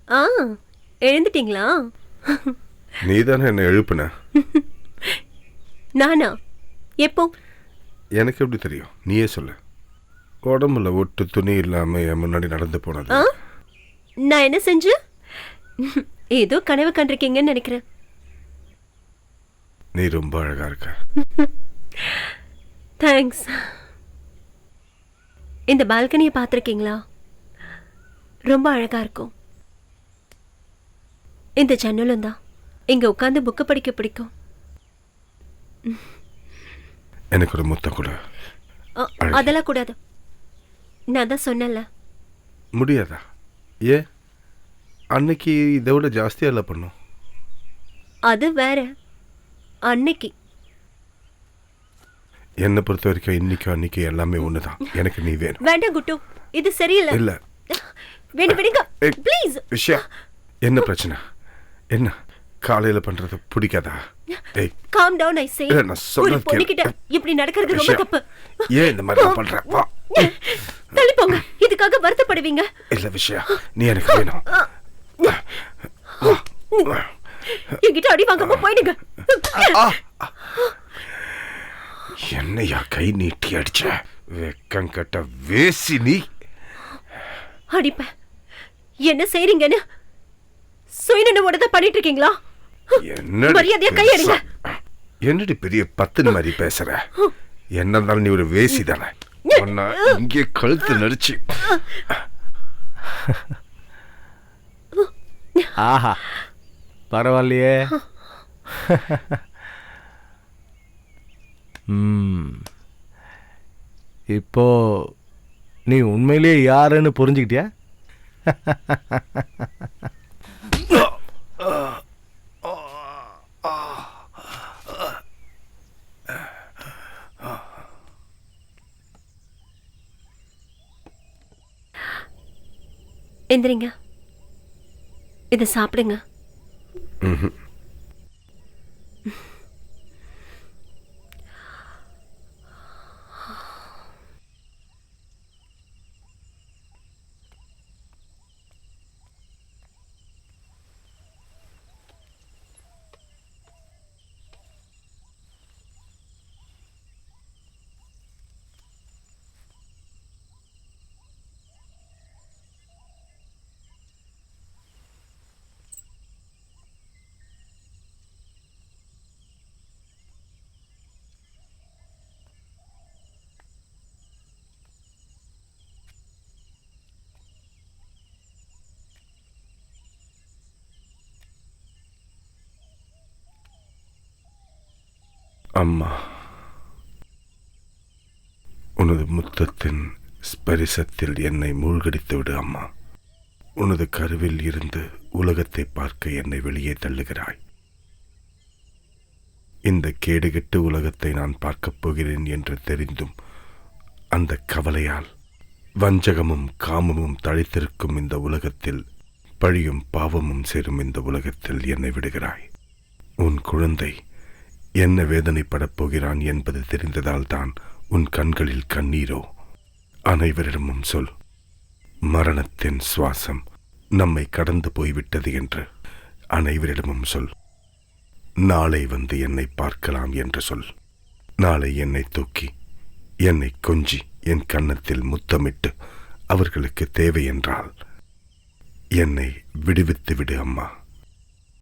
ஆ, எழுந்துட்டீங்களா? நீ தானே என்ன எழுப்புன? நானா? எப்போ? எனக்கு எப்படி தெரியும்? நீயே சொல்லு. உடம்புல ஒட்டு துணி இல்லாம என் முன்னாடி நடந்து போனது. ஆ? நான் என்ன செஞ்சு? ஏதோ கனவு கண்டிருக்கீங்கன்னு நினைக்கிறேன். நீ ரொம்ப அழகா இருக்க. தேங்க்ஸ். இந்த பால்கனியை பார்த்துருக்கீங்களா? ரொம்ப அழகா இருக்கும். இந்த ஜன்னலும் தான். இங்க உட்காந்து புக்கு படிக்க பிடிக்கும். எனக்கு ஒரு முத்தம் கூட. அதெல்லாம் கூடாது. நான் தான் சொன்னல. முடியாதா? ஏ, அன்னைக்கு இதை விட ஜாஸ்தியா இல்லை பண்ணும். அது வேற. அன்னைக்கு என்னை பொறுத்த வரைக்கும் இன்னைக்கு அன்னைக்கு எல்லாமே ஒண்ணுதான். எனக்கு நீ வேணும். வேண்டாம் குட்டு, இது சரியில்லை. இல்ல, வேணும் விடுங்க ப்ளீஸ். விஷயா, என்ன பிரச்சனை? என்ன காலையில பண்றது பிடிக்காதா? ஏய், காம் டவுன். ஐ சே. நான் சொல்றது கேளு. பொண்ணுகிட்ட இப்படி நடக்கிறது ரொம்ப தப்பு. ஏன் இந்த மாதிரி பண்ற? வா, தள்ளி போங்க. இதுக்காக வருத்தப்படுவீங்க. இல்ல விஷயா, நீ எனக்கு வேணும். என்கிட்ட அடி வாங்காம போயிடுங்க. என்னையா கை நீட்டி அடிச்ச? வெக்கம் கட்ட வேசி நீ. அடிப்ப என்ன செய்றீங்கன்னு சுயநனவோட தான் பண்ணிட்டு இருக்கீங்களா? மரியாதையா கை எடுங்க. என்னடி பெரிய பத்துன்னு மாதிரி பேசுற? என்ன இருந்தாலும் நீ ஒரு வேசி தானே. இங்கே கழுத்து நடிச்சு. ஆஹா, பரவாயில்லையே. இப்போ நீ உண்மையிலேயே யாருன்னு புரிஞ்சுக்கிட்டியா? எந்திரிங்க, இதை சாப்பிடுங்க. அம்மா, உனது முத்தத்தின் ஸ்பரிசத்தில் என்னை மூழ்கடித்து விடு அம்மா. உனது கருவில் இருந்து உலகத்தை பார்க்க என்னை வெளியே தள்ளுகிறாய். இந்த கேடுகெட்டு உலகத்தை நான் பார்க்கப் போகிறேன் என்று தெரிந்தும் அந்த கவலையால் வஞ்சகமும் காமமும் தழைத்திருக்கும் இந்த உலகத்தில், பழியும் பாவமும் சேரும் இந்த உலகத்தில் என்னை விடுகிறாய். உன் குழந்தை என்ன வேதனைப்படப் போகிறான் என்பது தெரிந்ததால் தான் உன் கண்களில் கண்ணீரோ? அனைவரிடமும் சொல், மரணத்தின் சுவாசம் நம்மை கடந்து போய்விட்டது என்று. அனைவரிடமும் சொல், நாளை வந்து என்னை பார்க்கலாம் என்று சொல். நாளை என்னை தூக்கி, என்னை கொஞ்சி, என் கன்னத்தில் முத்தமிட்டு அவர்களுக்கு தேவை என்றால் என்னை விடுவித்து விடு அம்மா.